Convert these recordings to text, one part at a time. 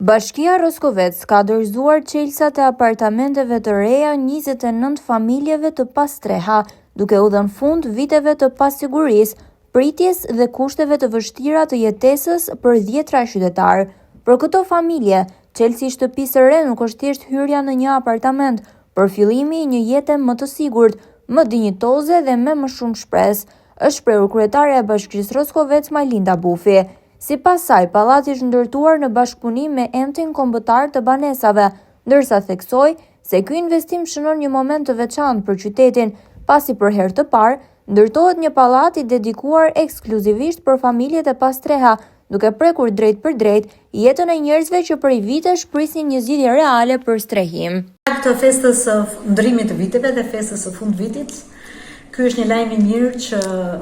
Bashkia Roskovec ka dorëzuar çelësat e apartamenteve të reja 29 familjeve të pastreha, duke u dhënë fund viteve të pasigurisë, pritjes dhe kushteve të vështira të jetesës për 10 qytetarë. Për këto familje, çelësi i shtëpisë së re nuk është thjesht hyrja në një apartament, por fillimi i një jete më të sigurt, më dinjitoze dhe me më shumë shpresë, është shprehur kryetaria e Bashkisë Roskovec Majlinda Bufi. Sipas saj, pallati është ndërtuar në bashkëpunim me Entin Kombëtar të Banesave, ndërsa theksoi se ky investim shënon një moment të veçantë për qytetin, pasi për herë të parë ndërtohet një pallat i dedikuar ekskluzivisht për familjet e pastreha, duke prekur drejt për drejt jetën e njerëzve që prej vitesh prisnin një zgjidhje reale për strehim. Këtë festës së ndrimit të viteve dhe festës së fund vitit, ky është një lajm i mirë që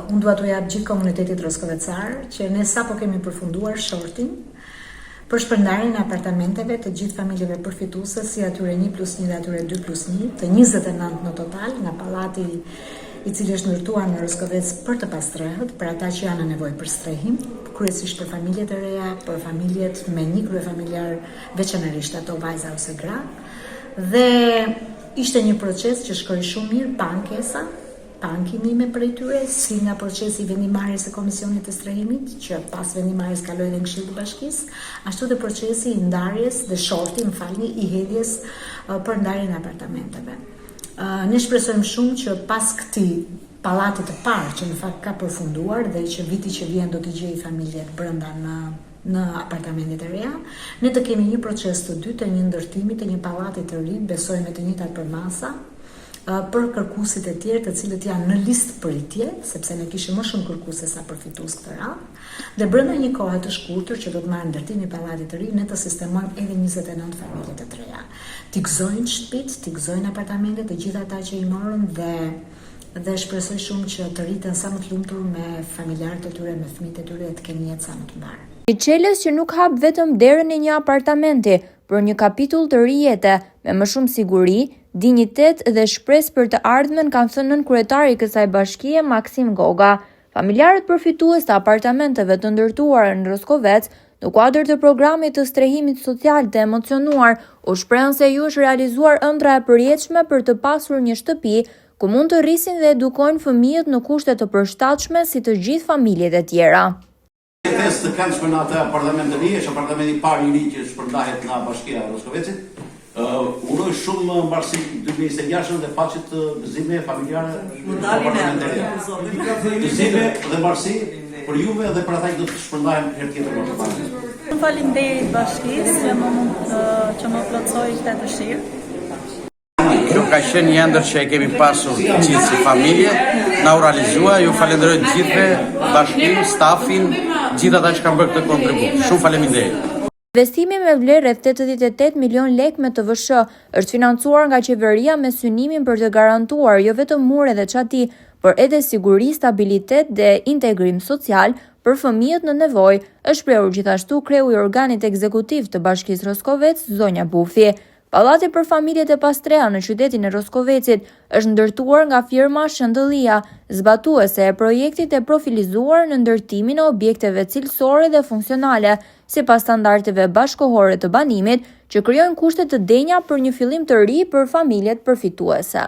unë dua t'u jap gjithë komunitetit roskovecar, që ne sapo kemi përfunduar shortin për shpërndarjen e apartamenteve të gjithë familjeve përfituese, si atyre 1+1 dhe atyre 2+1, të 29 në total, nga pallati i cili është ndërtuar në Roskovec për të pastrehët, për ata që janë në nevojë për strehim, kryesisht për familjet e reja, për familjet me një krye familjar, veçanërisht ato vajza ose gra. Dhe ishte një proces që shkoi shumë mirë, pa ankesa, pa ankimime prej tyre, si nga procesi i vendimarrjes së komisionit të strehimit, që pas vendimarrjes kaloi edhe në Këshillin e Bashkisë, ashtu dhe procesi i ndarjes dhe shorti, i hedhjes për ndarjen e apartamenteve. Ne shpresojmë shumë që pas këtij pallati të parë që në fakt ka përfunduar dhe që viti që vjen do të gjejë familjet brenda në apartamentet e reja, ne të kemi një proces të dytë të një ndërtimi të një pallati të ri, besojmë të njëjtat përmasa, për kërkuesit e tjerë të cilët janë në listë pritje, sepse ne kishim më shumë kërkuese sa përfitues këtë radhë, dhe brenda një kohe të shkurtër që do të marrë ndërtimi i pallatit të ri, ne të sistemojmë edhe 29 familje të reja. T'i gëzojnë shtëpitë, t'i gëzojnë apartamentet të gjithë ata që i morën dhe shpresoj shumë që të rriten sa më të lumtur me familjarët e tyre, me fëmijët e tyre dhe të kenë jetë sa më të mbarë. Një çelës që nuk hap vetëm derën e një apartamenti, por një kapitull të ri jete, me më shumë siguri, dinjitet dhe shpresë për të ardhmen, kanë thënë kryetari i kësaj bashkie Maksim Goga. Familjarët përfitues të apartamenteve të ndërtuara në Roskovec, në kuadër të programit të strehimit social të emocionuar, u shprehën se ju është realizuar ëndra e përjetshme për të pasur një shtëpi ku mund të rrisin dhe edukojnë fëmijët në kushte të përshtatshme si të gjithë familjet e tjera. Jetesë të këndshme në atë apartament të ri, është apartamenti i parë i ri që shpërndahet nga Bashkia e Roskovecit. Uroj shumë mbarësi 2026 dhe paqe të gëzime familjare në apartamentet e reja. Gëzime dhe mbarësi për juve dhe për ata që do të shpërndahen herë tjetër në apartament. Faleminderit Bashkisë që më plotësoi këtë dëshirë. Kjo ka qenë një ndër që e kemi pasur gjithë si familje, na u realizua, ju falenderoj gjithve, bashkinë, stafin, gjithë ata që kanë bërë këtë kontribut. Shumë faleminderit. Investimi me vlerë rreth 88 milion lek me TVSH është financuar nga qeveria me synimin për të garantuar jo vetëm mure dhe çati, por edhe siguri, stabilitet dhe integrim social për fëmijët në nevojë, është shprehur gjithashtu kreu i organit ekzekutiv të Bashkisë Roskovec, zonja Bufi. Pallati për familjet e pastreha në qytetin e Roskovecit është ndërtuar nga firma Shëndëllia, zbatuese e projektit e profilizuar në ndërtimin e objekteve cilësore dhe funksionale, sipas standardeve bashkëkohore të banimit, që krijojnë kushte të denja për një fillim të ri për familjet përfituese.